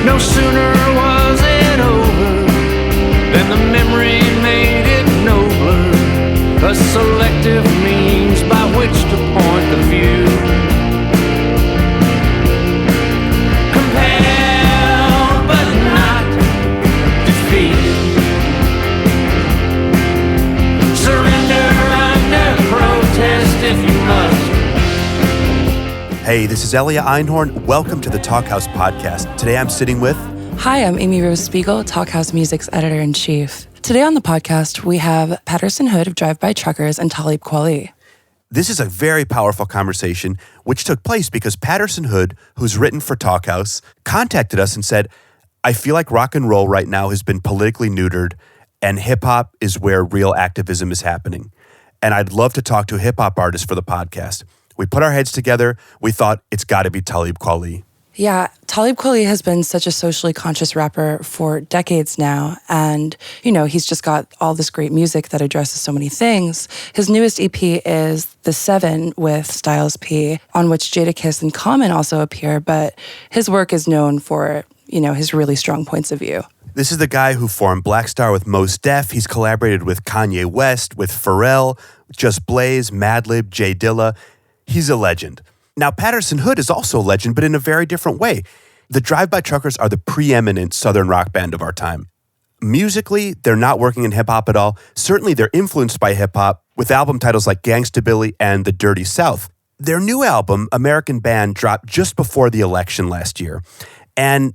No sooner was it over than the memory made it nobler, a selective means by which to point the view. Compelled but not defeated. Surrender under protest if you must. Hey, this is Elia Einhorn. Welcome to the Talkhouse Podcast. Today I'm sitting with... Hi, I'm Amy Rose Spiegel, Talkhouse Music's editor-in-chief. Today on the podcast, we have Patterson Hood of Drive-By Truckers and Talib Kweli. This is a very powerful conversation which took place because Patterson Hood, who's written for Talkhouse, contacted us and said, I feel like rock and roll right now has been politically neutered and hip-hop is where real activism is happening. And I'd love to talk to a hip-hop artist for the podcast. We put our heads together. We thought it's got to be Talib Kweli. Yeah, Talib Kweli has been such a socially conscious rapper for decades now. And, you know, he's just got all this great music that addresses so many things. His newest EP is The Seven with Styles P, on which Jadakiss and Common also appear. But his work is known for, you know, his really strong points of view. This is the guy who formed Black Star with Mos Def. He's collaborated with Kanye West, with Pharrell, Just Blaze, Madlib, J Dilla. He's a legend. Now, Patterson Hood is also a legend, but in a very different way. The Drive-By Truckers are the preeminent Southern rock band of our time. Musically, they're not working in hip-hop at all. Certainly, they're influenced by hip-hop with album titles like Gangsta Billy and The Dirty South. Their new album, American Band, dropped just before the election last year. And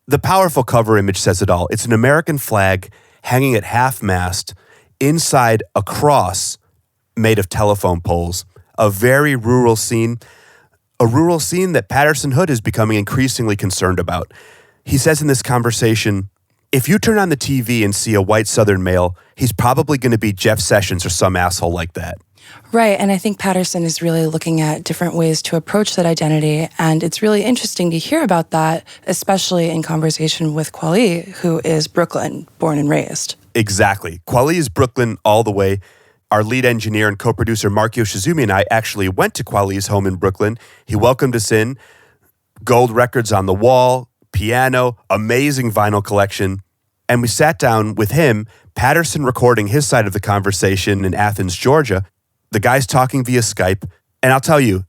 the powerful cover image says it all. It's an American flag hanging at half-mast inside a cross made of telephone poles. A very rural scene that Patterson Hood is becoming increasingly concerned about. He says in this conversation, if you turn on the TV and see a white Southern male, he's probably going to be Jeff Sessions or some asshole like that. Right, and I think Patterson is really looking at different ways to approach that identity, and it's really interesting to hear about that, especially in conversation with Kweli, who is Brooklyn, born and raised. Exactly. Kweli is Brooklyn all the way. Our lead engineer and co-producer Mark Yoshizumi and I actually went to Kweli's home in Brooklyn. He welcomed us in. Gold records on the wall, piano, amazing vinyl collection. And we sat down with him, Patterson recording his side of the conversation in Athens, Georgia. The guys talking via Skype. And I'll tell you,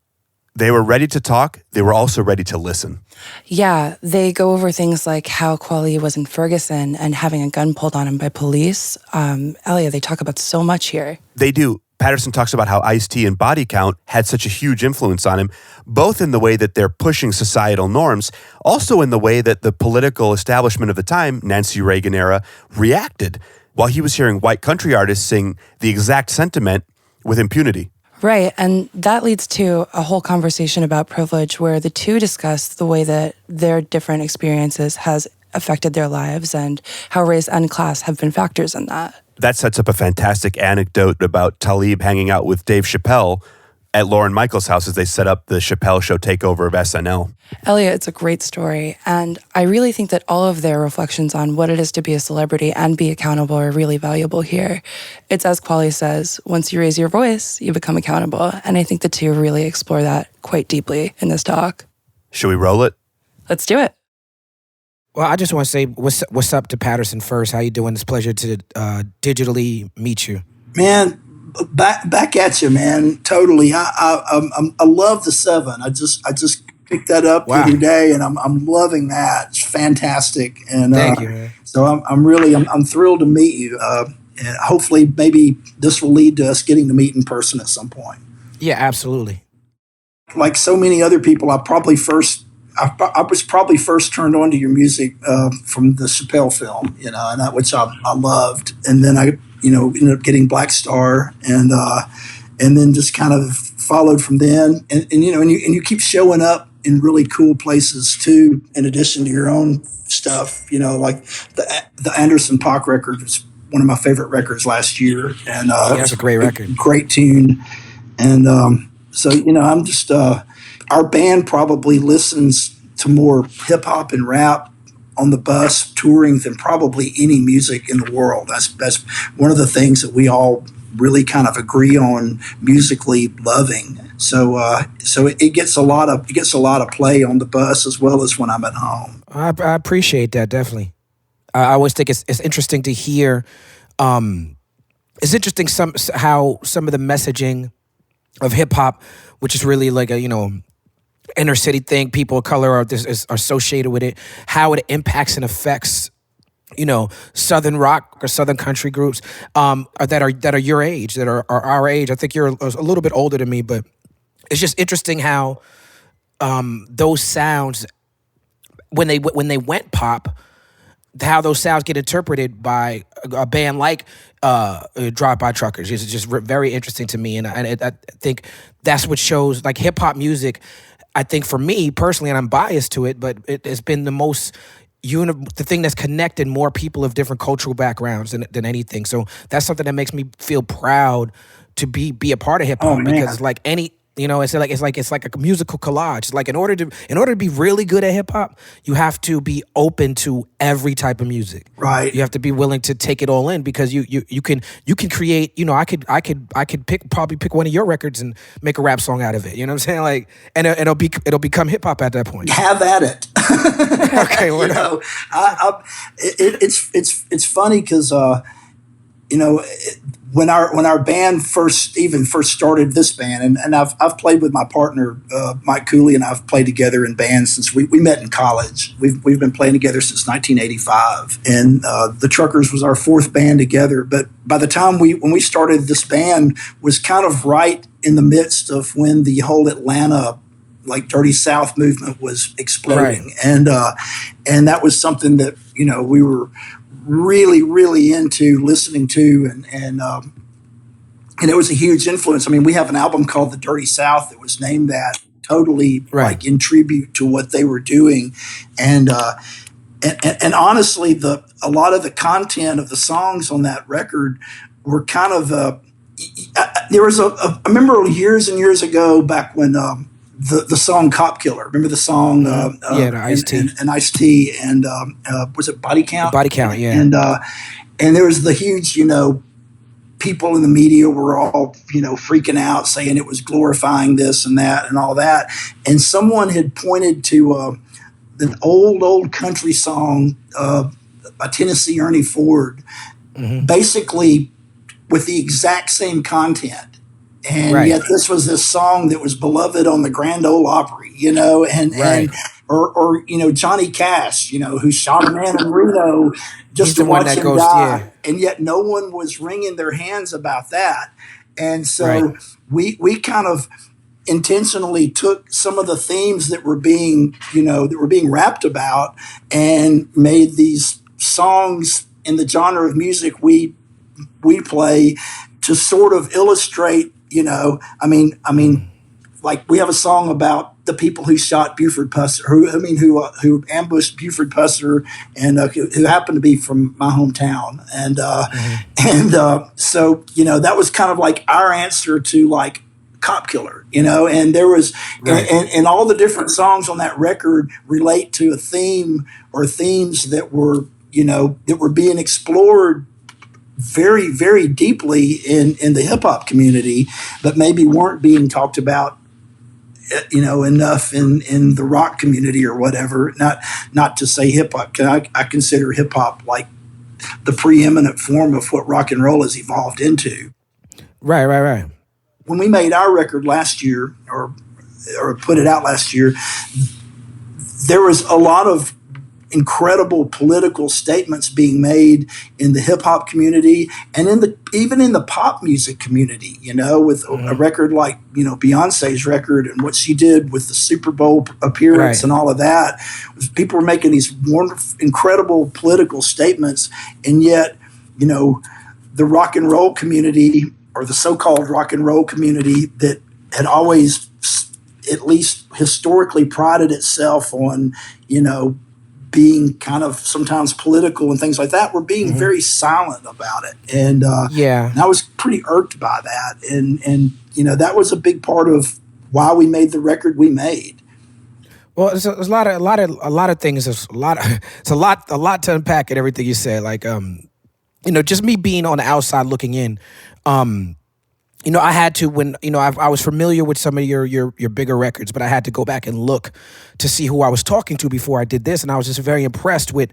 they were ready to talk. They were also ready to listen. Yeah, they go over things like how Kweli was in Ferguson and having a gun pulled on him by police. Elia, they talk about so much here. They do. Patterson talks about how Ice-T and Body Count had such a huge influence on him, both in the way that they're pushing societal norms, also in the way that the political establishment of the time, Nancy Reagan era, reacted while he was hearing white country artists sing the exact sentiment with impunity. Right, and that leads to a whole conversation about privilege where the two discuss the way that their different experiences has affected their lives and how race and class have been factors in that. That sets up a fantastic anecdote about Talib hanging out with Dave Chappelle at Lorne Michaels' house as they set up the Chappelle Show takeover of SNL. Elia, it's a great story, and I really think that all of their reflections on what it is to be a celebrity and be accountable are really valuable here. It's as Kweli says, once you raise your voice, you become accountable, and I think the two really explore that quite deeply in this talk. Should we roll it? Let's do it. Well, I just want to say what's up to Patterson first. How you doing? It's a pleasure to digitally meet you. Man, back at you, man. Totally. I love the Seven. I just picked that up the other day, and I'm loving that. It's fantastic. And thank you, man. So I'm thrilled to meet you. And hopefully, maybe this will lead to us getting to meet in person at some point. Yeah, absolutely. Like so many other people, I was probably first turned on to your music from the Chappelle film, you know, and which I loved, and then I ended up getting Black Star, and then just kind of followed from then, and you keep showing up in really cool places too, in addition to your own stuff, you know, like the Anderson .Paak record was one of my favorite records last year, and that's a great record, great tune, and so I'm just. Our band probably listens to more hip hop and rap on the bus touring than probably any music in the world. That's one of the things that we all really kind of agree on musically loving. So it gets a lot of play on the bus as well as when I'm at home. I appreciate that, definitely. I always think it's interesting to hear. It's interesting how some of the messaging of hip hop, which is really like a inner city thing, people of color are associated with it, how it impacts and affects Southern rock or Southern country groups that are your age, that are our age. I think you're a little bit older than me, but it's just interesting how those sounds, when they went pop, how those sounds get interpreted by a band like Drive-By Truckers. It's just very interesting to me, and I think that's what shows, like, hip-hop music, I think for me personally, and I'm biased to it, but it has been the most the thing that's connected more people of different cultural backgrounds than anything. So that's something that makes me feel proud to be a part of hip hop, because it's like any, it's like a musical collage. It's like in order to be really good at hip hop, you have to be open to every type of music. Right. You have to be willing to take it all in, because you can create. I could pick one of your records and make a rap song out of it. You know what I'm saying? Like, and it'll become hip hop at that point. Have at it. Okay. It's funny because when our band first started, this band, and I've played with my partner Mike Cooley, and I've played together in bands since we met in college. We've been playing together since 1985, and the Truckers was our fourth band together. But by the time when we started, this band was kind of right in the midst of when the whole Atlanta, like, Dirty South movement was exploding, right. And that was something that we were really, really into listening to, and it was a huge influence. I mean, we have an album called The Dirty South that was named that, totally right. like in tribute to what they were doing, and honestly, a lot of the content of the songs on that record were kind of there was I remember years and years ago, back when the song Cop Killer. Remember the song? The Ice-T. And Ice-T, and was it Body Count? Body Count, yeah. And there was the huge, people in the media were all, freaking out, saying it was glorifying this and that and all that. And someone had pointed to an old country song by Tennessee Ernie Ford, basically with the exact same content. And right. yet this was this song that was beloved on the Grand Ole Opry, right. or Johnny Cash, who shot a man in Reno just to watch him die. Yeah. And yet no one was wringing their hands about that. And so right. we kind of intentionally took some of the themes that were being rapped about, and made these songs in the genre of music we play to sort of illustrate. Like, we have a song about the people who shot Buford Pusser, who ambushed Buford Pusser, and who happened to be from my hometown, so that was kind of like our answer to, like, Cop Killer, and there was right. and all the different songs on that record relate to a theme or themes that were being explored very, very deeply in the hip hop community, but maybe weren't being talked about, enough in the rock community or whatever. Not to say hip hop. I consider hip hop like the preeminent form of what rock and roll has evolved into. Right. When we made our record last year, or put it out last year, there was a lot of incredible political statements being made in the hip hop community, and even in the pop music community, with a record like, Beyonce's record and what she did with the Super Bowl appearance, right. and all of that. People were making these wonderful, incredible political statements, and yet, the rock and roll community, or the so-called rock and roll community that had always, at least historically, prided itself on, being kind of sometimes political and things like that, were being very silent about it. And and I was pretty irked by that. And that was a big part of why we made the record we made. Well, there's a lot of things. It's a lot to unpack in everything you said. Like, just me being on the outside looking in, I had to when I was familiar with some of your bigger records, but I had to go back and look to see who I was talking to before I did this, and I was just very impressed with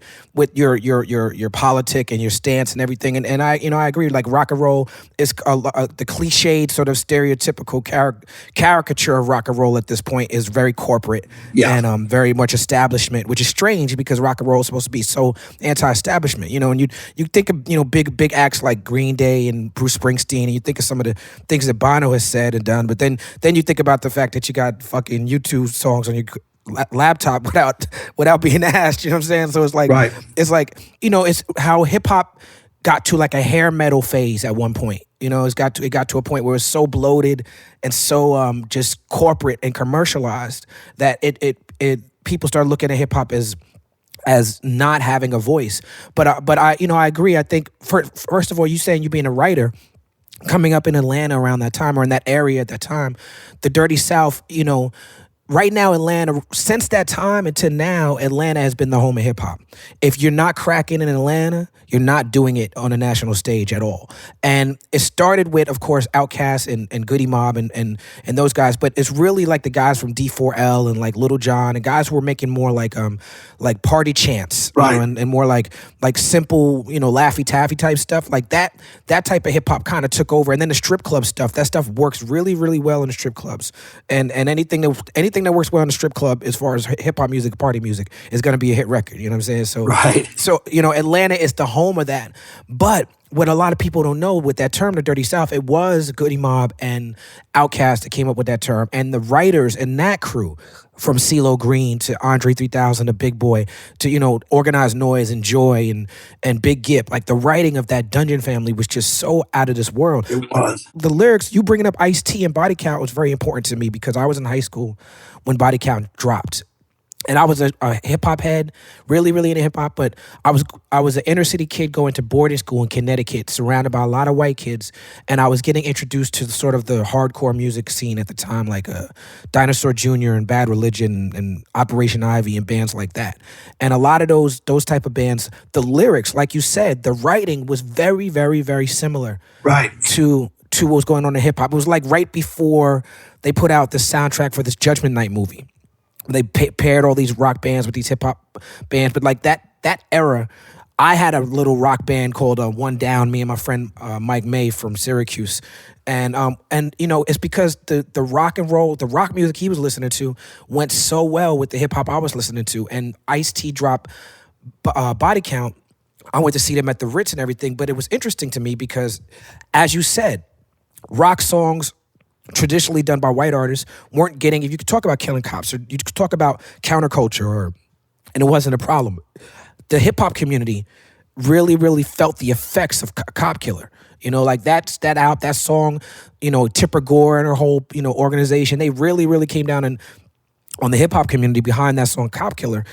your politic and your stance and everything. And I agree. Like rock and roll is the cliched sort of stereotypical caricature of rock and roll at this point is very corporate and very much establishment, which is strange because rock and roll is supposed to be so anti-establishment. And you think of big acts like Green Day and Bruce Springsteen, and you think of some of the things that Bono has said and done, but then you think about the fact that you got fucking YouTube songs on your laptop without being asked. You know what I'm saying? So it's like, it's how hip hop got to like a hair metal phase at one point. It got to a point where it was so bloated and so just corporate and commercialized that it people started looking at hip hop as not having a voice. But I agree. I think first of all, you saying you being a writer. Coming up in Atlanta around that time or in that area at that time, the Dirty South, right now Atlanta, since that time until now, Atlanta has been the home of hip hop. If you're not cracking in Atlanta, you're not doing it on a national stage at all. And it started with, of course, Outkast and Goody Mob and those guys, but it's really like the guys from D4L and like Little John and guys who were making more like party chants, right. And more like simple, Laffy Taffy type stuff. Like that type of hip hop kind of took over. And then the strip club stuff, that stuff works really, really well in the strip clubs. And anything that works well in the strip club as far as hip hop music, party music, is going to be a hit record. You know what I'm saying? So, right. So, Atlanta is the home of that. But what a lot of people don't know with that term, the Dirty South, it was Goody Mob and Outkast that came up with that term. And the writers in that crew, from CeeLo Green to Andre 3000 to Big Boy to, Organized Noise and Joy and Big Gip, like the writing of that Dungeon family was just so out of this world. It was. The lyrics, you bringing up Ice-T and Body Count was very important to me because I was in high school when Body Count dropped. And I was a hip hop head, really, really into hip hop. But I was an inner city kid going to boarding school in Connecticut, surrounded by a lot of white kids, and I was getting introduced to sort of the hardcore music scene at the time, like Dinosaur Jr. and Bad Religion and Operation Ivy and bands like that. And a lot of those type of bands, the lyrics, like you said, the writing was very, very, very similar, right, to what was going on in hip hop. It was like right before they put out the soundtrack for this Judgment Night movie. They paired all these rock bands with these hip hop bands, but like that era, I had a little rock band called One Down. Me and my friend Mike May from Syracuse, and it's because the rock and roll, the rock music he was listening to went so well with the hip hop I was listening to. And Ice-T dropped Body Count. I went to see them at the Ritz and everything, but it was interesting to me because, as you said, rock songs traditionally done by white artists weren't getting, if you could talk about killing cops or you could talk about counterculture and it wasn't a problem. The hip hop community really, really felt the effects of Cop Killer. Like that song, Tipper Gore and her whole, organization, they really, really came down and on the hip hop community behind that song Cop Killer.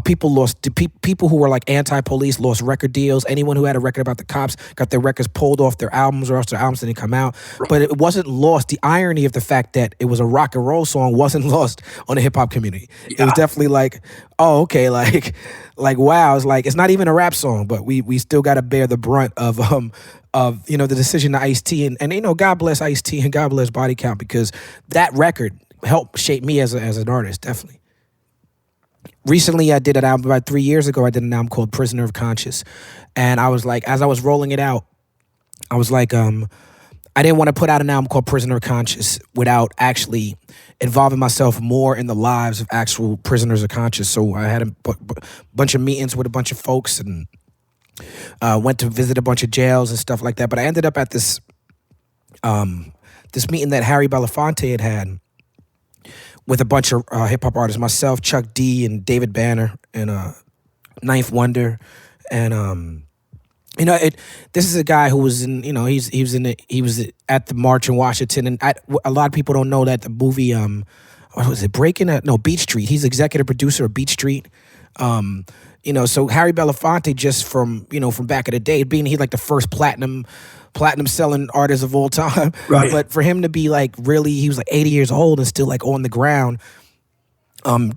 People who were like anti-police lost record deals. Anyone who had a record about the cops got their records pulled off their albums or else their albums didn't come out. But it wasn't lost. The irony of the fact that it was a rock and roll song wasn't lost on the hip hop community. Yeah. It was definitely like, oh, okay, like wow. It's like, it's not even a rap song, but we still got to bear the brunt of the decision to Ice-T and God bless Ice-T and God bless Body Count because that record helped shape me as an artist, definitely. Recently, I did an album, about 3 years ago, I did an album called Prisoner of Conscience. And I was like, as I was rolling it out, I was like, I didn't want to put out an album called Prisoner of Conscience without actually involving myself more in the lives of actual prisoners of conscience. So I had a bunch of meetings with a bunch of folks and went to visit a bunch of jails and stuff like that. But I ended up at this meeting that Harry Belafonte had with a bunch of hip-hop artists, myself, Chuck D, and David Banner, and Ninth Wonder. And, this is a guy who was in, he was at the March in Washington. And a lot of people don't know that the movie, what was it, Beach Street. He's executive producer of Beach Street. So Harry Belafonte, just from back in the day, he's like the first platinum selling artist of all time. Right. But for him to be like really, he was like 80 years old and still like on the ground.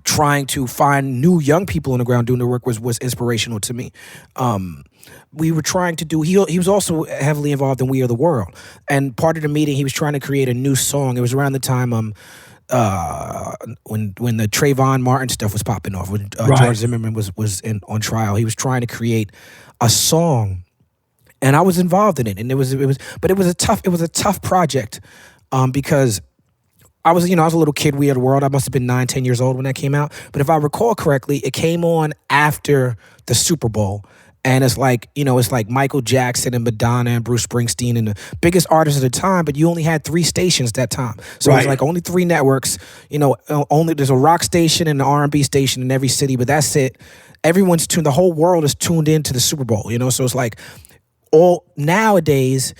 trying to find new young people on the ground doing the work was inspirational to me. We were trying to do, he was also heavily involved in We Are the World. And part of the meeting, he was trying to create a new song. It was around the time when the Trayvon Martin stuff was popping off, when George Zimmerman was on trial. He was trying to create a song, and I was involved in it. And it was a tough project, because I was a little kid. We Are the World. I must have been 9, 10 years old when that came out. But if I recall correctly, it came on after the Super Bowl. And it's like Michael Jackson and Madonna and Bruce Springsteen and the biggest artists at the time, but you only had 3 stations that time. So it was like only 3 networks, only there's a rock station and an R&B station in every city, but that's it. Everyone's tuned, the whole world is tuned into the Super Bowl, so it's like all nowadays,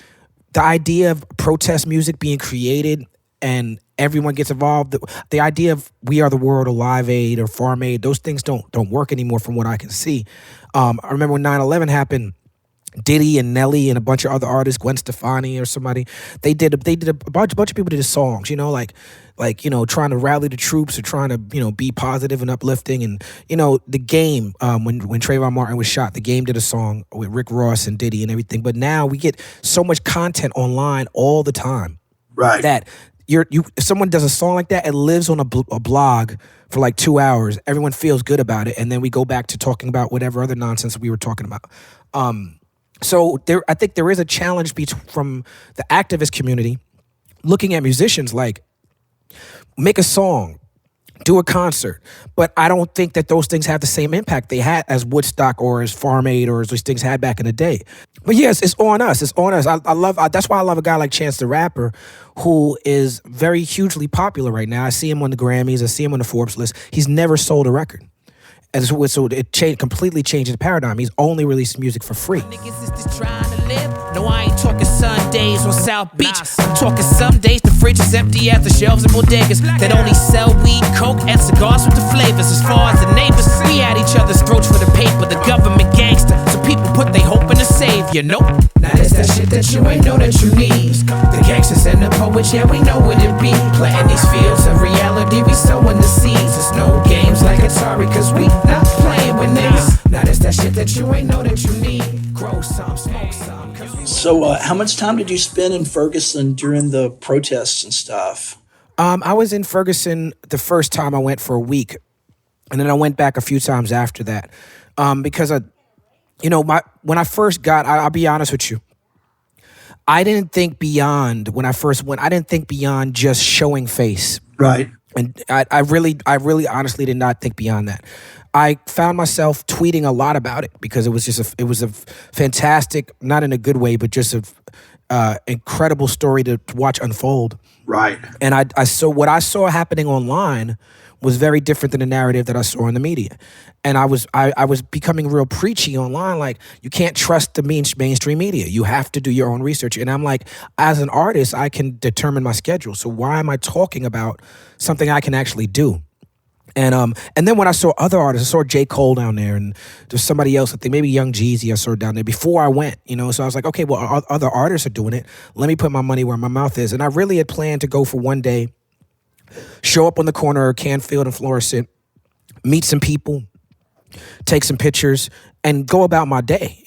the idea of protest music being created and everyone gets involved. The idea of We Are the World or Live Aid or Farm Aid, those things don't work anymore from what I can see. I remember when 9/11 happened, Diddy and Nelly and a bunch of other artists, Gwen Stefani or somebody, they did a bunch of people did songs, trying to rally the troops or trying to, be positive and uplifting. And, The Game, when Trayvon Martin was shot, The Game did a song with Rick Ross and Diddy and everything. But now we get so much content online all the time. Right. That if someone does a song like that, it lives on a blog for like 2 hours. Everyone feels good about it, and then we go back to talking about whatever other nonsense we were talking about. So I think there is a challenge from the activist community looking at musicians like, make a song, do a concert, but I don't think that those things have the same impact they had as Woodstock or as Farm Aid or as those things had back in the day. But yes, it's on us. It's on us. That's why I love a guy like Chance the Rapper, who is very hugely popular right now. I see him on the Grammys. I see him on the Forbes list. He's never sold a record. And so it completely changed the paradigm. He's only released music for free. Niggas is just trying to live. No, I ain't talking Sundays on South Beach. I'm talking some days the fridge is empty at the shelves and bodegas that only sell weed, coke, and cigars with the flavors. As far as the neighbors, we at each other's throats for the paper. The government gangster, so people put their hope in the savior. Nope. Now that's that shit that you ain't know that you need. The gangsters and the poets, yeah, we know what it be. Planting these fields of reality, we sowing the seeds. It's no games like Atari, cause we not playing with niggas. Now that's that shit that you ain't know that you need. Grow some, smoke some. So how much time did you spend in Ferguson during the protests and stuff? I was in Ferguson the first time I went for a week. And then I went back a few times after that. Because when I first got, I'll be honest with you, I didn't think beyond, when I first went, I didn't think beyond just showing face. Right. And I really honestly did not think beyond that. I found myself tweeting a lot about it because it was a fantastic, not in a good way, but just a incredible story to watch unfold. Right. And I saw what I saw happening online was very different than the narrative that I saw in the media. And I was becoming real preachy online, like, you can't trust the mainstream media. You have to do your own research. And I'm like, as an artist, I can determine my schedule. So why am I talking about something I can actually do? And then when I saw other artists, I saw J. Cole down there, and there's somebody else, I think maybe Young Jeezy I saw down there before I went, So I was like, okay, well, other artists are doing it. Let me put my money where my mouth is. And I really had planned to go for one day, show up on the corner of Canfield and Florissant, meet some people, take some pictures, and go about my day,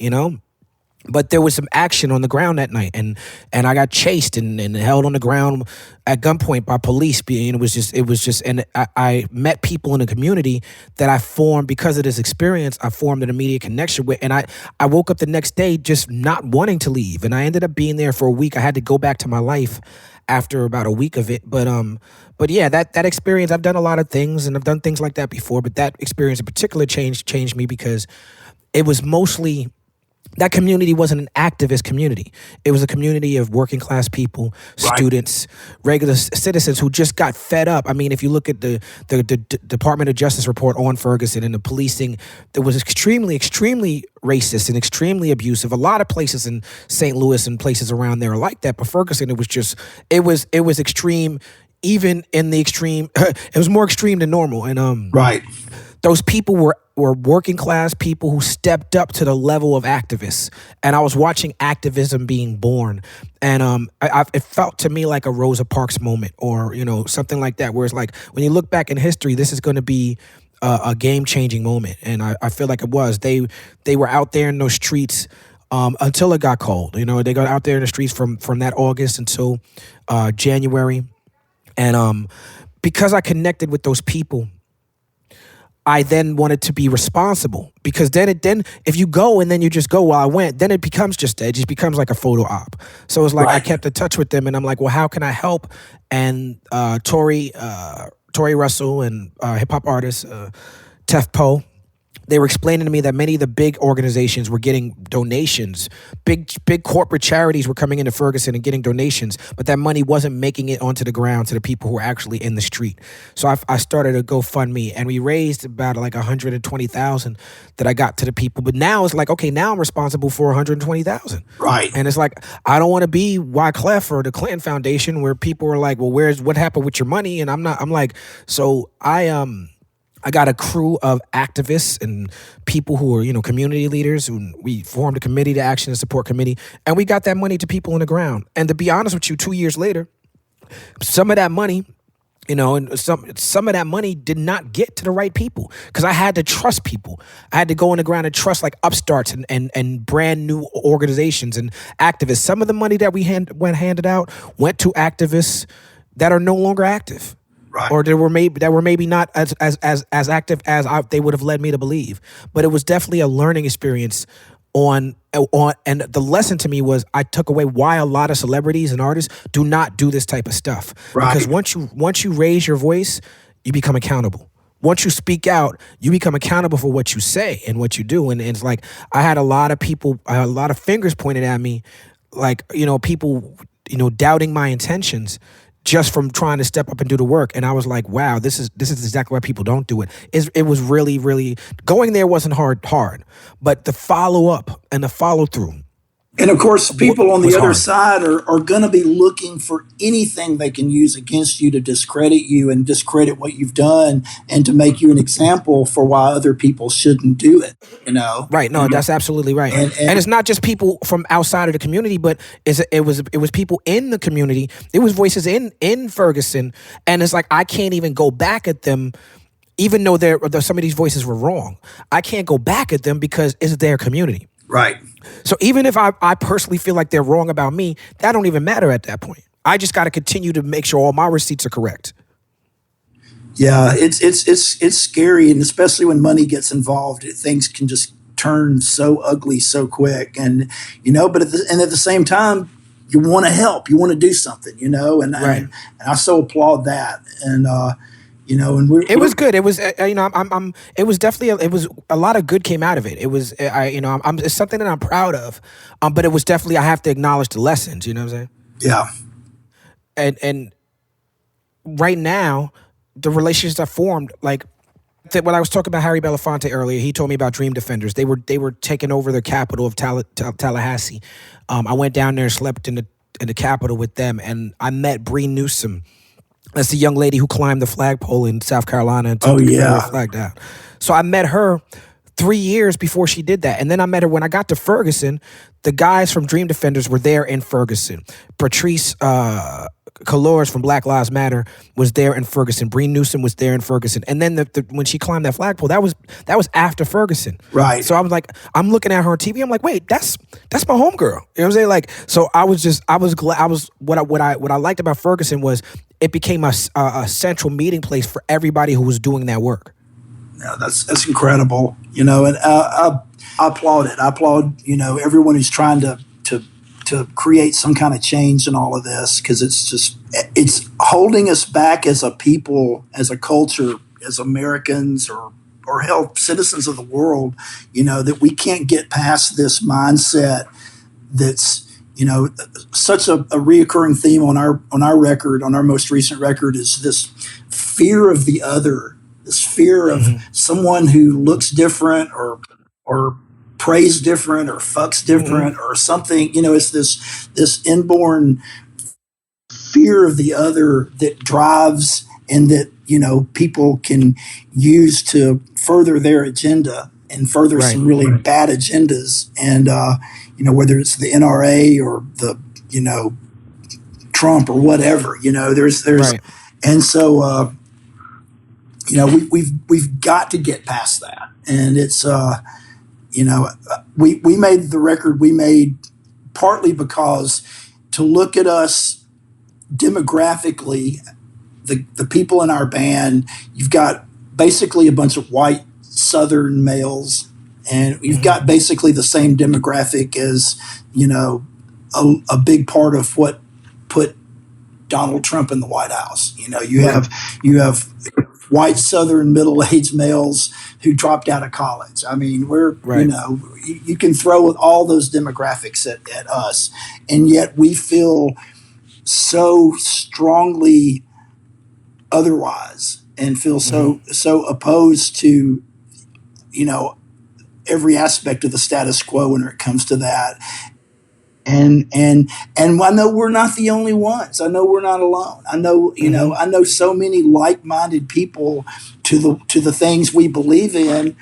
But there was some action on the ground that night, and I got chased and held on the ground at gunpoint by police. It was just, and I met people in the community that I formed because of this experience. I formed an immediate connection with, and I woke up the next day just not wanting to leave, and I ended up being there for a week. I had to go back to my life after about a week of it, but yeah, that experience. I've done a lot of things, and I've done things like that before, but that experience in particular changed me because it was mostly. That community wasn't an activist community. It was a community of working class people, students, regular citizens who just got fed up. I mean, if you look at the Department of Justice report on Ferguson and the policing, it was extremely, extremely racist and extremely abusive. A lot of places in St. Louis and places around there are like that, but Ferguson, it was extreme. Even in the extreme, it was more extreme than normal. And right. Those people were were working class people who stepped up to the level of activists, and I was watching activism being born. And it felt to me like a Rosa Parks moment, or something like that, where it's like when you look back in history, this is going to be a game-changing moment, and I feel like it was. They were out there in those streets until it got cold. They got out there in the streets from that August until January, and because I connected with those people, I then wanted to be responsible, because then if you go and then you just go, well, I went, then it just becomes like a photo op. So it's like, right. I kept in touch with them, and I'm like, well, how can I help? And Tori Russell and hip hop artist Tef Poe, they were explaining to me that many of the big organizations were getting donations. Big corporate charities were coming into Ferguson and getting donations, but that money wasn't making it onto the ground to the people who were actually in the street. So I started a GoFundMe, and we raised about like $120,000 that I got to the people. But now it's like, okay, now I'm responsible for $120,000. Right. And it's like, I don't want to be Wyclef or the Clinton Foundation, where people are like, well, what happened with your money? And I'm like, so I got a crew of activists and people who are, community leaders, and we formed a committee, the Action and Support Committee, and we got that money to people on the ground. And to be honest with you, 2 years later, some of that money, and some of that money did not get to the right people, because I had to trust people. I had to go on the ground and trust like upstarts and brand new organizations and activists. Some of the money that we handed out went to activists that are no longer active. Right. Or that were maybe not as active as they would have led me to believe. But it was definitely a learning experience on and the lesson to me was, I took away why a lot of celebrities and artists do not do this type of stuff. Right. Because once you raise your voice, you become accountable. Once you speak out, you become accountable for what you say and what you do. And it's like, I had a lot of fingers pointed at me, like, people, doubting my intentions, just from trying to step up and do the work. And I was like, wow, this is exactly why people don't do it. It was really, really, going there wasn't hard, but the follow up and the follow through. And of course, people on the other side are going to be looking for anything they can use against you to discredit you and discredit what you've done, and to make you an example for why other people shouldn't do it. Right? No, that's absolutely right. And it's not just people from outside of the community, but it was people in the community. It was voices in Ferguson, and it's like, I can't even go back at them, even though some of these voices were wrong. I can't go back at them because it's their community. Right. So even if I personally feel like they're wrong about me, that don't even matter at that point. I just got to continue to make sure all my receipts are correct. Yeah, it's scary, and especially when money gets involved, things can just turn so ugly so quick. And but at the same time, you want to help, you want to do something, and right. and I so applaud that. And it was good. It was, it was definitely, it was a lot of good came out of it. It was, it's something that I'm proud of. But it was definitely, I have to acknowledge the lessons, you know what I'm saying? Yeah. And right now, the relationships I formed, like, when I was talking about Harry Belafonte earlier, he told me about Dream Defenders. They were taking over the capital of Tallahassee. I went down there and slept in the capital with them, and I met Bree Newsom. That's the young lady who climbed the flagpole in South Carolina and took the flag down. So I met her 3 years before she did that. And then I met her when I got to Ferguson. The guys from Dream Defenders were there in Ferguson. Patrice Colores from Black Lives Matter was there in Ferguson. Bree Newsom was there in Ferguson. And then when she climbed that flagpole, that was after Ferguson. Right. So I'm looking at her on TV. I'm like, wait, that's my homegirl. You know what I'm saying? Like, so I was glad. What I liked about Ferguson was it became a central meeting place for everybody who was doing that work. Yeah, that's incredible. And I applaud it. I applaud everyone who's trying to create some kind of change in all of this, because it's holding us back as a people, as a culture, as Americans or hell, citizens of the world. That we can't get past this mindset that's such a reoccurring theme on our record, on our most recent record, is this fear of the other, this fear of someone who looks different or prays different or fucks different or something. It's this inborn fear of the other that drives and that people can use to further their agenda and further Right. some really bad agendas. And, whether it's the NRA or the, Trump or whatever, there's, Right. and so, we've got to get past that. And it's, we made the record we made partly because to look at us demographically, the people in our band, you've got basically a bunch of white Southern males, and you've got basically the same demographic as, a big part of what put Donald Trump in the White House. You have white Southern middle-aged males who dropped out of college. I mean, Right. you can throw all those demographics at us, and yet we feel so strongly otherwise and feel so opposed to, every aspect of the status quo when it comes to that. And I know we're not the only ones. I know we're not alone. I know, I know so many like-minded people to the things we believe in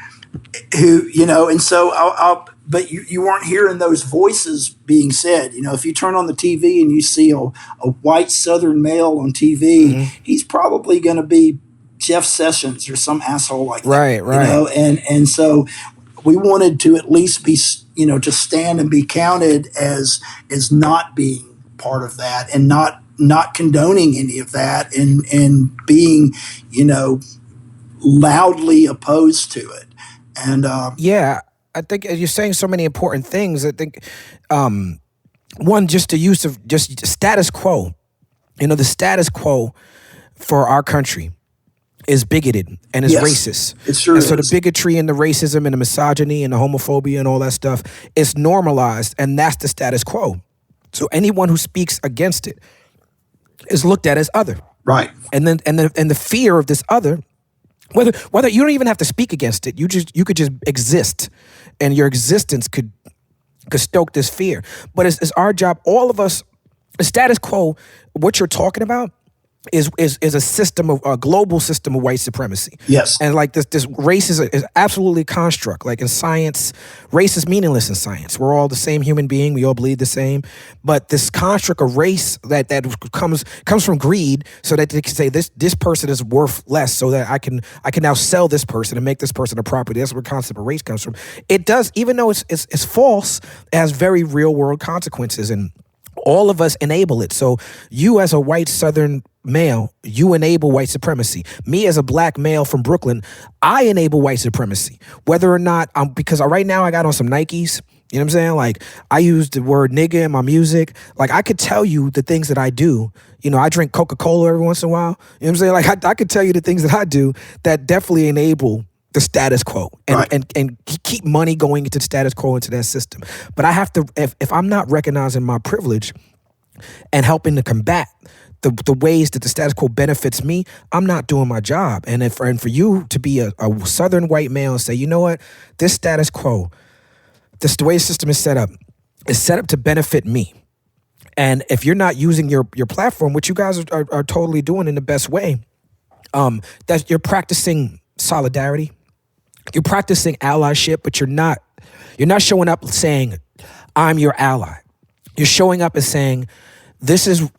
who, and so but you weren't hearing those voices being said. If you turn on the TV and you see a white Southern male on TV, he's probably going to be Jeff Sessions or some asshole like that. Right. And so we wanted to at least be, to stand and be counted as not being part of that and not condoning any of that and being, loudly opposed to it. And Yeah, I think you're saying so many important things. I think one, just the use of just status quo. The status quo for our country is bigoted and is racist. It sure and so is. the bigotry and the racism and the misogyny and the homophobia and all that stuff is normalized, and that's the status quo. So anyone who speaks against it is looked at as other. Right. And then the fear of this other, whether you don't even have to speak against it, you could just exist, and your existence could stoke this fear. But it's our job, all of us. The status quo, what you're talking about, is a system of a global system of white supremacy. Yes. And like this race is absolutely a construct. Like in science, race is meaningless in science. We're all the same human being. We all bleed the same. But this construct of race that comes from greed, so that they can say this person is worth less, so that I can now sell this person and make this person a property. That's where the concept of race comes from. It does, even though it's false, it has very real world consequences, and all of us enable it. So you as a white Southern male, you enable white supremacy. Me as a black male from Brooklyn, I enable white supremacy. Whether or not because right now I got on some Nikes, you know what I'm saying? Like I use the word nigga in my music. Like I could tell you the things that I do. I drink Coca-Cola every once in a while. You know what I'm saying? Like I could tell you the things that I do that definitely enable the status quo and keep money going into the status quo, into that system. But I have to, if I'm not recognizing my privilege and helping to combat the ways that the status quo benefits me, I'm not doing my job. And for you to be a Southern white male and say, you know what, this status quo, the way the system is set up to benefit me. And if you're not using your platform, which you guys are totally doing in the best way, that you're practicing solidarity. You're practicing allyship, but you're not showing up saying, I'm your ally. You're showing up and saying,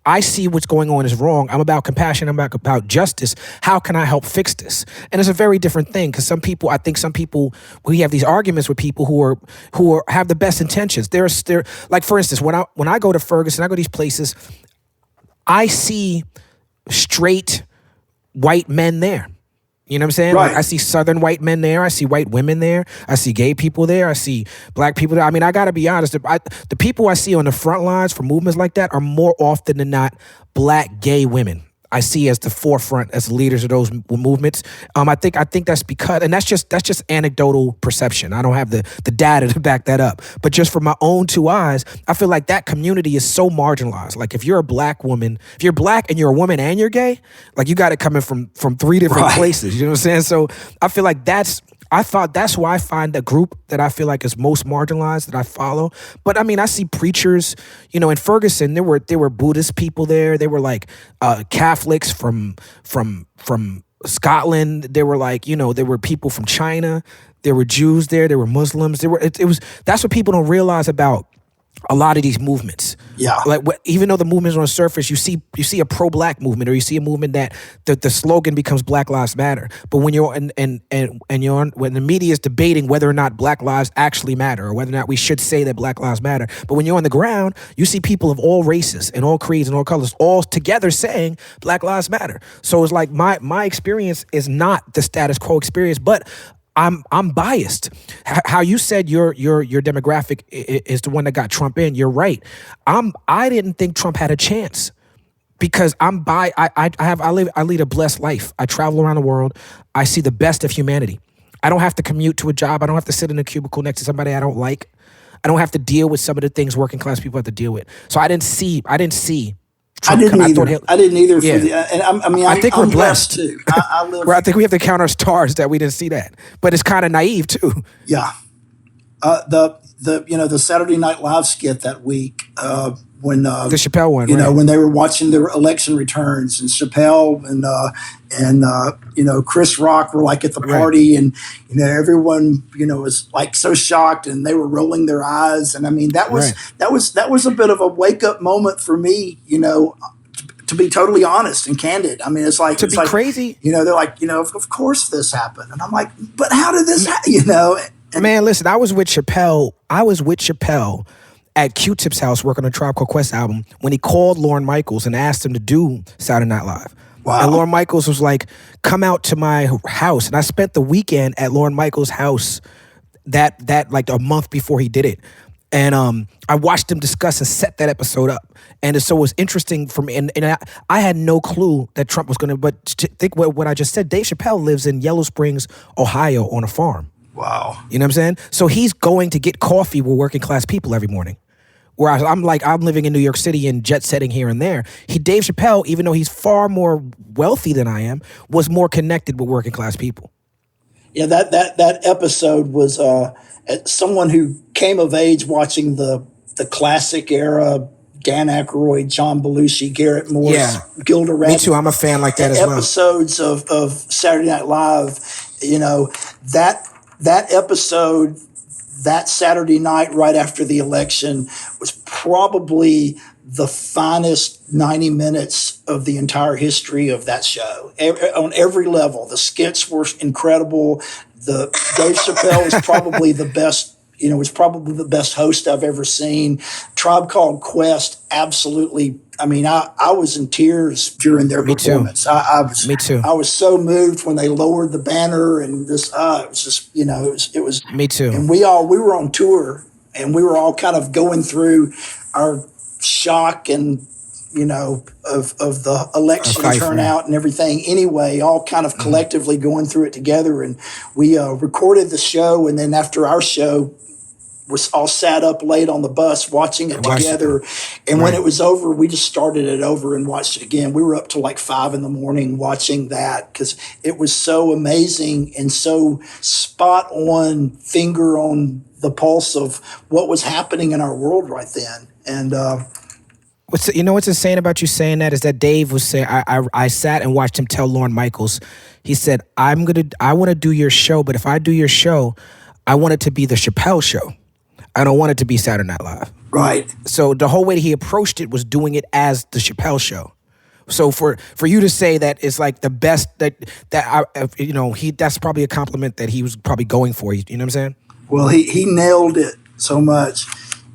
I see what's going on is wrong. I'm about compassion. I'm about justice. How can I help fix this? And it's a very different thing, because I think some people, we have these arguments with people who have the best intentions. They're like, for instance, when I go to Ferguson, I go to these places, I see straight white men there. You know what I'm saying? Right. Like I see Southern white men there. I see white women there. I see gay people there. I see black people there. I mean, I got to be honest. The people I see on the front lines for movements like that are more often than not black gay women. I see as the forefront, as leaders of those movements. I think that's because, and that's just anecdotal perception. I don't have the data to back that up. But just from my own two eyes, I feel like that community is so marginalized. Like if you're a black woman, if you're black and you're a woman and you're gay, like you got it coming from three different places. You know what I'm saying? So I feel like that's why I find the group that I feel like is most marginalized that I follow. But I mean, I see preachers, in Ferguson, there were Buddhist people there. There were like Catholics from Scotland. There were like, there were people from China. There were Jews there. There were Muslims. That's what people don't realize about a lot of these movements. Yeah. Like even though the movements on the surface, you see a pro-black movement, or you see a movement that the slogan becomes Black Lives Matter. But when you're when the media is debating whether or not Black lives actually matter, or whether or not we should say that Black Lives Matter, but when you're on the ground, you see people of all races and all creeds and all colors all together saying Black Lives Matter. So it's like my experience is not the status quo experience, but I'm biased. How you said your demographic is the one that got Trump in. You're right. I didn't think Trump had a chance because I lead a blessed life. I travel around the world. I see the best of humanity. I don't have to commute to a job. I don't have to sit in a cubicle next to somebody I don't like. I don't have to deal with some of the things working class people have to deal with. So I didn't see. I didn't either. I didn't either. Yeah. I think we're blessed too. I think we have to count our stars that we didn't see that, but it's kind of naive too. Yeah. The Saturday Night Live skit that week when the Chappelle one, right? When they were watching the election returns, and Chappelle and Chris Rock were like at the party, and everyone was like so shocked, and they were rolling their eyes, and I mean that was a bit of a wake up moment for me, to be totally honest and candid. I mean, it's like crazy. They're like, of course this happened, and I'm like, but how did this happen? Man, listen, I was with Chappelle at Q-Tip's house working on a Tribe Called Quest album when he called Lorne Michaels and asked him to do Saturday Night Live. Wow. And Lorne Michaels was like, come out to my house. And I spent the weekend at Lorne Michaels' house that like a month before he did it. And I watched him discuss and set that episode up. And so it was interesting for me. And I had no clue that Trump was going to, but to think what I just said, Dave Chappelle lives in Yellow Springs, Ohio on a farm. Wow. You know what I'm saying? So he's going to get coffee with working class people every morning. Whereas I'm living in New York City and jet setting here and there. Dave Chappelle, even though he's far more wealthy than I am, was more connected with working class people. Yeah, that episode was someone who came of age watching the classic era, Dan Aykroyd, John Belushi, Garrett Morris, Gilda Radner. Me too. I'm a fan like that as well. Episodes of Saturday Night Live, that episode, that Saturday night right after the election was probably the finest 90 minutes of the entire history of that show. On every level, the skits were incredible. Dave Chappelle was probably the best. Was probably the best host I've ever seen. Tribe Called Quest, absolutely. I mean, I was in tears during their performance. Me too. I was so moved when they lowered the banner, and this. It was just, it was. Me too. And we were on tour, and we were all kind of going through our shock and of the election turnout and everything. Anyway, all kind of collectively going through it together, and we recorded the show, and then after our show, was all sat up late on the bus watching it together. And when it was over, we just started it over and watched it again. We were up to like 5 a.m. watching that because it was so amazing and so spot on, finger on the pulse of what was happening in our world right then. And what's insane about you saying that is that Dave was saying, I sat and watched him tell Lorne Michaels, he said, I want to do your show, but if I do your show, I want it to be the Chappelle show. I don't want it to be Saturday Night Live. Right. So the whole way that he approached it was doing it as the Chappelle show. So for you to say that it's like the best that's probably a compliment that he was probably going for. You know what I'm saying? Well, he nailed it so much.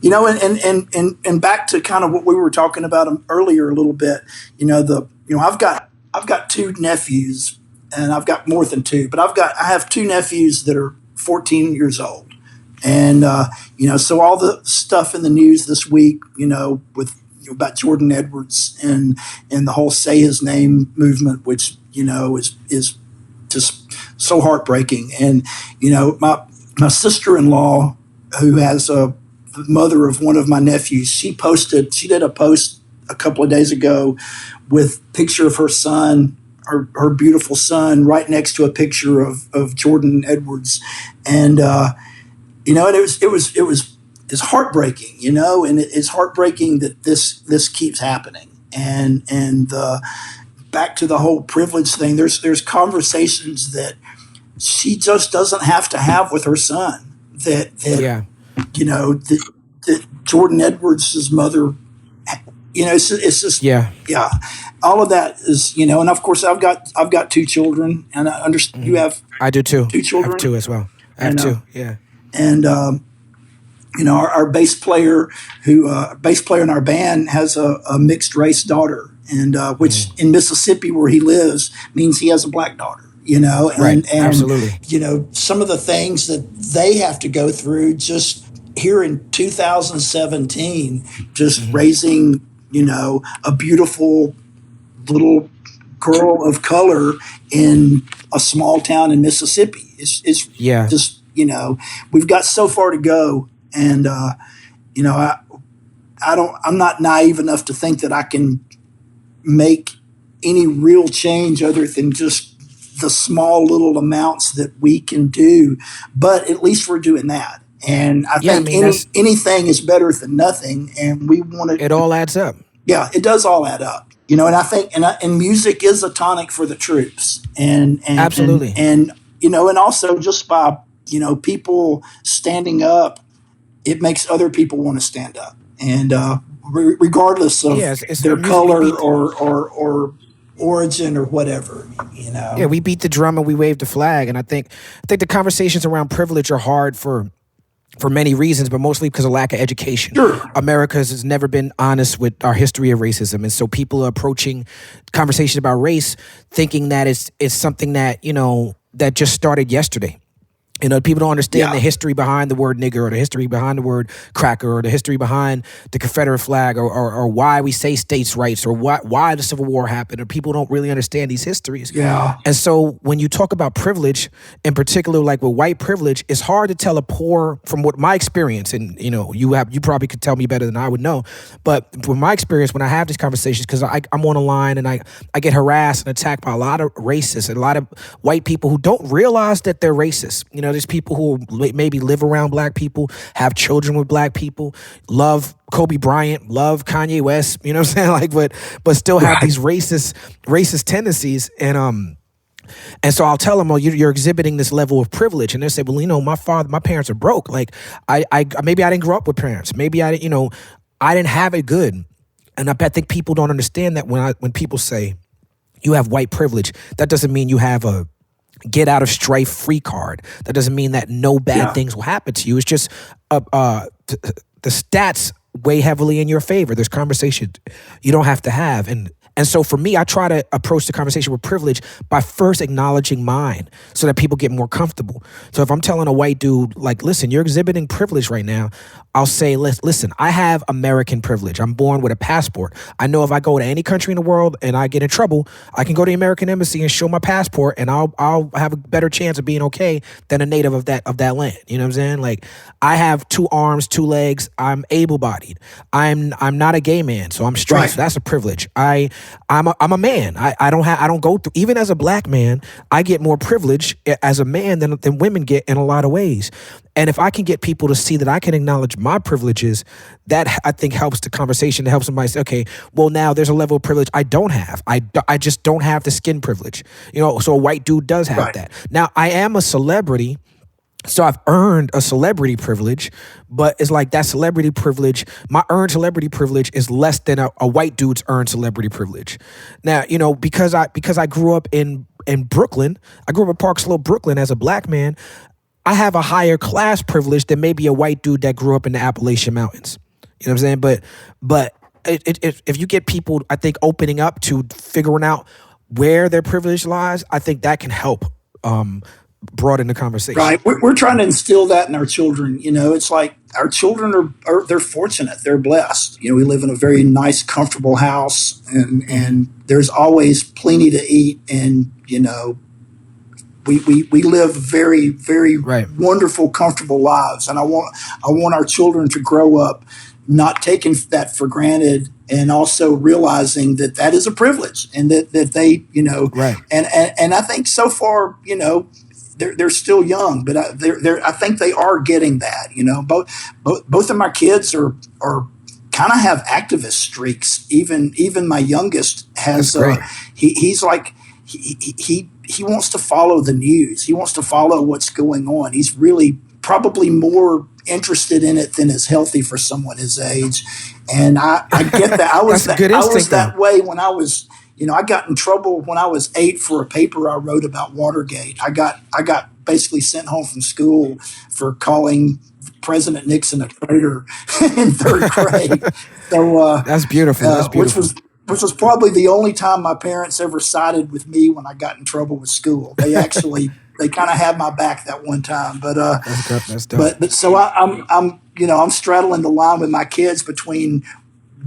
And back to kind of what we were talking about earlier a little bit. I've got 2 nephews, and I've got more than 2, but I have 2 nephews that are 14 years old. And, so all the stuff in the news this week, with about Jordan Edwards and the whole Say His Name movement, which, is just so heartbreaking. And, my sister-in-law, who has the mother of one of my nephews, she did a post a couple of days ago with a picture of her son, her beautiful son, right next to a picture of Jordan Edwards. And, and it's heartbreaking, and it's heartbreaking that this keeps happening. And back to the whole privilege thing. There's conversations that she just doesn't have to have with her son. That you know that Jordan Edwards' mother. You know, it's just yeah. All of that is, you know, and of course I've got two children, and I understand you have. I do too. Two children. I have two as well. I have two. Yeah. And you know, our bass player in our band has a mixed race daughter, and which in Mississippi where he lives means he has a black daughter. You know, and absolutely. You know, some of the things that they have to go through just here in 2017, just raising, you know, a beautiful little girl of color in a small town in Mississippi. It's just, you know, we've got so far to go, and you know, I'm not naive enough to think that I can make any real change other than just the small little amounts that we can do, but at least we're doing that. And I think anything is better than nothing, and we want to. It all adds up. Yeah, it does all add up. You know, and I think, and music is a tonic for the troops, and absolutely, and you know, and also just by, you know, people standing up, it makes other people want to stand up, and regardless of their color or origin or whatever, you know. Yeah, we beat the drum and we wave the flag, and I think the conversations around privilege are hard for many reasons, but mostly because of lack of education. Sure. America has never been honest with our history of racism, and so people are approaching conversations about race thinking that it's something that, you know, that just started yesterday. You know, people don't understand the history behind the word nigger, or the history behind the word cracker, or the history behind the Confederate flag, or why we say states' rights, or why the Civil War happened. Or people don't really understand these histories. Yeah. And so when you talk about privilege, in particular, like with white privilege, it's hard to tell a poor, from what my experience, and you know, you probably could tell me better than I would know, but from my experience, when I have these conversations, because I'm on a line and I get harassed and attacked by a lot of racists and a lot of white people who don't realize that they're racist. You know, there's people who maybe live around black people, have children with black people, love Kobe Bryant, love Kanye West, you know what I'm saying? Like, but still have these racist tendencies. And so I'll tell them, you're exhibiting this level of privilege. And they say, well, you know, my parents are broke. Like, maybe I didn't grow up with parents. Maybe I didn't have it good. And I think people don't understand that when people say you have white privilege, that doesn't mean you have a get out of strife free card. That doesn't mean that no bad things will happen to you. It's just the stats weigh heavily in your favor. There's conversations you don't have to have. And so for me, I try to approach the conversation with privilege by first acknowledging mine so that people get more comfortable. So if I'm telling a white dude, like, listen, you're exhibiting privilege right now, I'll say, listen, I have American privilege. I'm born with a passport. I know if I go to any country in the world and I get in trouble, I can go to the American embassy and show my passport, and I'll have a better chance of being okay than a native of that land. You know what I'm saying? Like, I have 2 arms, 2 legs. I'm able-bodied. I'm not a gay man, so I'm straight. Right. So that's a privilege. I'm a man. I don't go through, even as a black man, I get more privilege as a man than women get in a lot of ways. And if I can get people to see that I can acknowledge my privileges, that I think helps the conversation, to help somebody say, okay, well, now there's a level of privilege I don't have. I just don't have the skin privilege. You know, so a white dude does have that. Now, I am a celebrity, so I've earned a celebrity privilege, but it's like that celebrity privilege, my earned celebrity privilege is less than a white dude's earned celebrity privilege. Now, you know, because I grew up in Brooklyn, I grew up in Park Slope, Brooklyn as a black man, I have a higher class privilege than maybe a white dude that grew up in the Appalachian Mountains. You know what I'm saying? But if you get people, I think, opening up to figuring out where their privilege lies, I think that can help broaden the conversation. Right. We're trying to instill that in our children. You know, it's like our children they're fortunate. They're blessed. You know, we live in a very nice, comfortable house, and there's always plenty to eat. And, you know, we live very, very wonderful, comfortable lives. And I want our children to grow up not taking that for granted, and also realizing that is a privilege, and that they, you know, and I think so far, you know, they're still young, but I think they are getting that. You know, both of my kids are kind of have activist streaks. Even my youngest has. He's like he wants to follow the news. He wants to follow what's going on. He's really probably more interested in it than is healthy for someone his age. And I get that. I was that way when I was. I got in trouble when I was 8 for a paper I wrote about Watergate. I got basically sent home from school for calling President Nixon a traitor in 3rd grade. So that's beautiful. That's beautiful. Which was probably the only time my parents ever sided with me when I got in trouble with school. They actually they kind of had my back that one time. But that's dope. But so I'm straddling the line with my kids between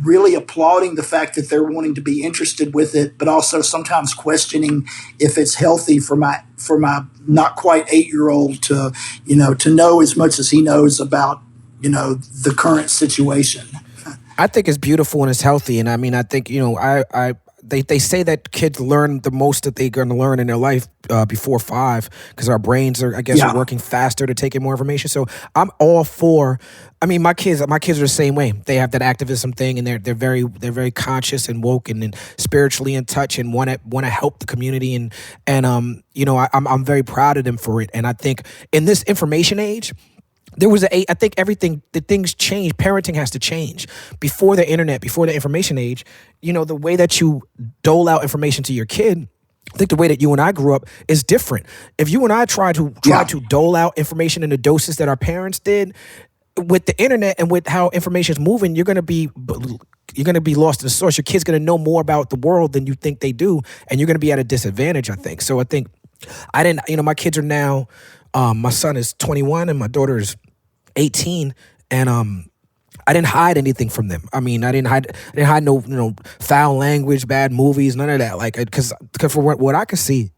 really applauding the fact that they're wanting to be interested with it, but also sometimes questioning if it's healthy for my not quite 8-year-old to know as much as he knows about, the current situation. I think it's beautiful and it's healthy. And I mean, I think, they say that kids learn the most that they're going to learn in their life before 5, because our brains are working faster to take in more information. So I'm all for. I mean, my kids are the same way. They have that activism thing, and they're very conscious and woke and spiritually in touch and want to help the community. And I'm very proud of them for it. And I think in this information age, I think the things change. Parenting has to change. Before the internet, before the information age, the way that you dole out information to your kid, I think the way that you and I grew up is different. If you and I try to dole out information in the doses that our parents did, with the internet and with how information is moving, you're going to be lost in the source. Your kid's going to know more about the world than you think they do, and you're going to be at a disadvantage, I think. So I think my kids are now, my son is 21 and my daughter is 18, and I didn't hide anything from them. I mean, I didn't hide no foul language, bad movies, none of that. Like, because for what I could see,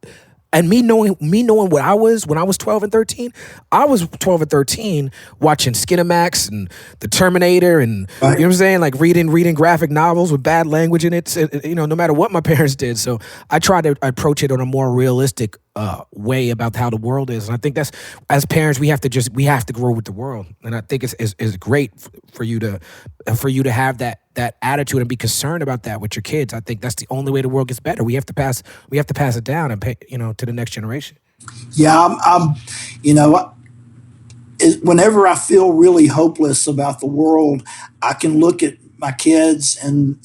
and me knowing what I was when I was 12 and 13, I was 12 and 13 watching Skinamax and The Terminator and, you know what I'm saying? Like reading graphic novels with bad language in it, no matter what my parents did. So I tried to approach it on a more realistic way about how the world is. And I think that's, as parents, we have to grow with the world. And I think it's great for you to have that attitude and be concerned about that with your kids. I think that's the only way the world gets better. We have to pass it down and to the next generation. Yeah, whenever I feel really hopeless about the world, I can look at my kids and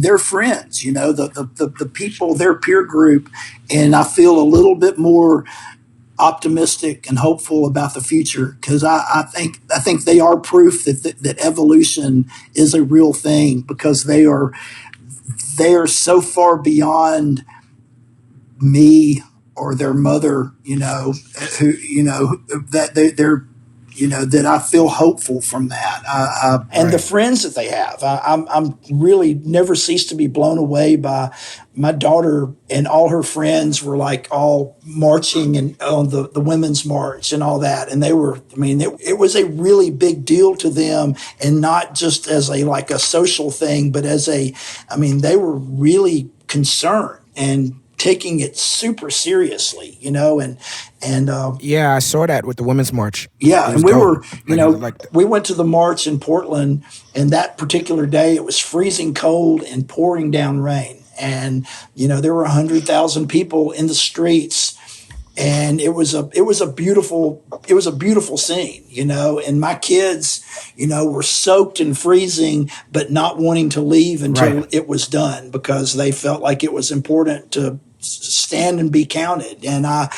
their friends, the people, their peer group, and I feel a little bit more optimistic and hopeful about the future, because I think they are proof that evolution is a real thing, because they are so far beyond me or their mother, that I feel hopeful from that. And the friends that they have, I'm really never cease to be blown away by my daughter, and all her friends were like all marching and on the women's march and all that. And it was a really big deal to them, and not just as a social thing, but as they were really concerned and taking it super seriously, and I saw that with the Women's March. Yeah, and we we went to the march in Portland, and that particular day it was freezing cold and pouring down rain, and there were 100,000 people in the streets, and it was a beautiful scene, and my kids, were soaked and freezing, but not wanting to leave until it was done, because they felt like it was important to stand and be counted. And I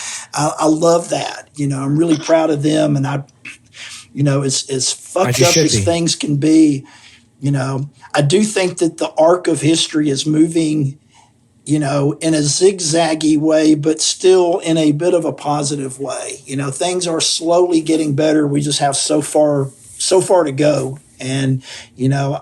love that. I'm really proud of them. And as fucked up as things can be, I do think that the arc of history is moving, in a zigzaggy way, but still in a bit of a positive way. Things are slowly getting better. We just have so far to go. And,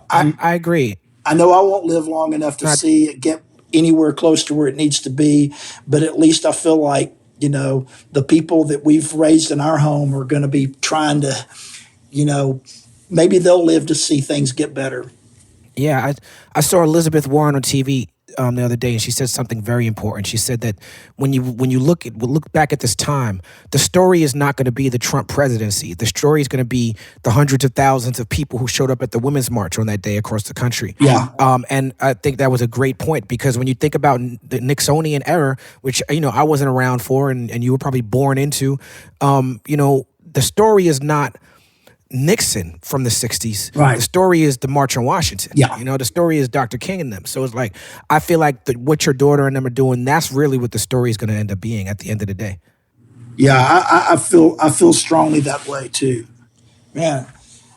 I agree. I know I won't live long enough to see it get anywhere close to where it needs to be, but at least I feel like, the people that we've raised in our home are going to be trying to, maybe they'll live to see things get better. Yeah, I saw Elizabeth Warren on TV the other day, and she said something very important. She said that when you look back at this time, the story is not going to be the Trump presidency. The story is going to be the hundreds of thousands of people who showed up at the Women's March on that day across the country. Yeah. And I think that was a great point, because when you think about the Nixonian era, which I wasn't around for, and you were probably born into, the story is not Nixon from the 60s. Right. The story is the March on Washington. Yeah. The story is Dr. King and them. So it's like, I feel like what your daughter and them are doing, that's really what the story is going to end up being at the end of the day. Yeah, I feel strongly that way too. Man,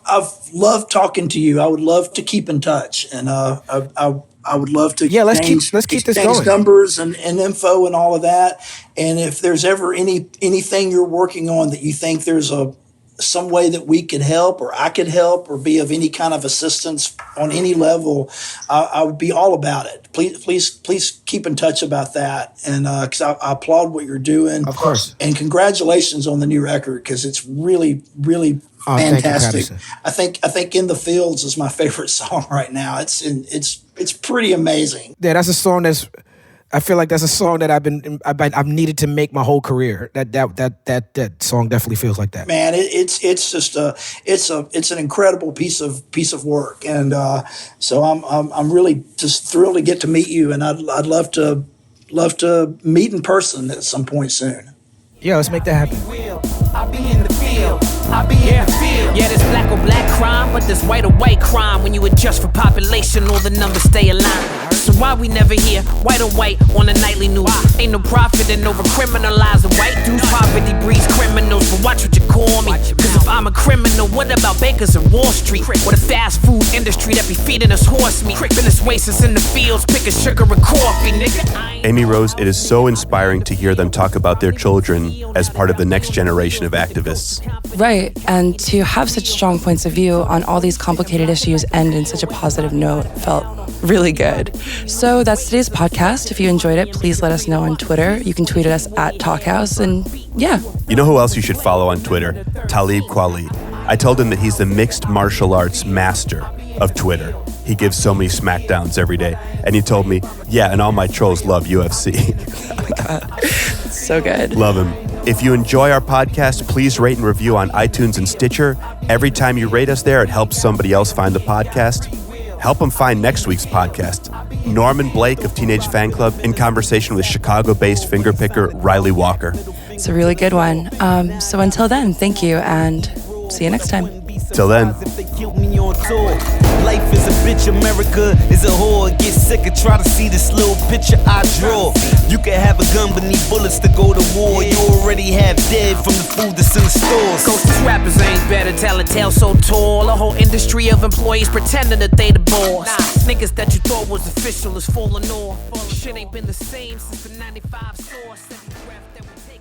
I've loved talking to you. I would love to keep in touch, and I would love to let's keep this going. Numbers and info and all of that. And if there's ever anything you're working on that you think there's some way that we could help, or I could help, or be of any kind of assistance on any level, I would be all about it. Please keep in touch about that. And because I applaud what you're doing. Of course. And congratulations on the new record, because it's really, really fantastic. Thank you, I think In the Fields is my favorite song right now. It's pretty amazing. Yeah, that's a song I feel like that's a song that I've needed to make my whole career. That song definitely feels like that. Man, it's just it's an incredible piece of work, and so I'm really just thrilled to get to meet you, and I'd love to meet in person at some point soon. Yeah, let's make that happen. I'll be in the field. I'll be in the field. Yeah, there's black or black crime, but there's white or white crime. When you adjust for population, all the numbers stay aligned. So why we never hear white or white on the nightly news? Ain't no profit in over criminalizing white dudes. Poverty breeds criminals, but watch what you call me. Cause if I'm a criminal, what about bakers in Wall Street? Or the fast food industry that be feeding us horse meat? Fitness oasis in the fields, picking sugar and coffee, nigga. Amy Rose, it is so inspiring to hear them talk about their children as part of the next generation of activists. Right, and to have such strong points of view on all these complicated issues end in such a positive note felt really good. So that's today's podcast. If you enjoyed it, please let us know on Twitter. You can tweet at us at Talkhouse, and yeah. You know who else you should follow on Twitter? Talib Kweli. I told him that he's the mixed martial arts master of Twitter. He gives so many smackdowns every day. And he told me, yeah, and all my trolls love UFC. Oh my God, so good. Love him. If you enjoy our podcast, please rate and review on iTunes and Stitcher. Every time you rate us there, it helps somebody else find the podcast. Help them find next week's podcast. Norman Blake of Teenage Fan Club in conversation with Chicago-based fingerpicker Riley Walker. It's a really good one. So until then, thank you, and see you next time. Till then. Life is a bitch, America is a whore. Get sick and try to see this little picture I draw. You can have a gun but need bullets to go to war. You already have dead from the food that's in the stores. Coast these rappers ain't better, tell a tale so tall. A whole industry of employees pretending that they the boss. Niggas that you thought was official is falling off. Shit ain't been the same since the 95 source. Every breath that we take.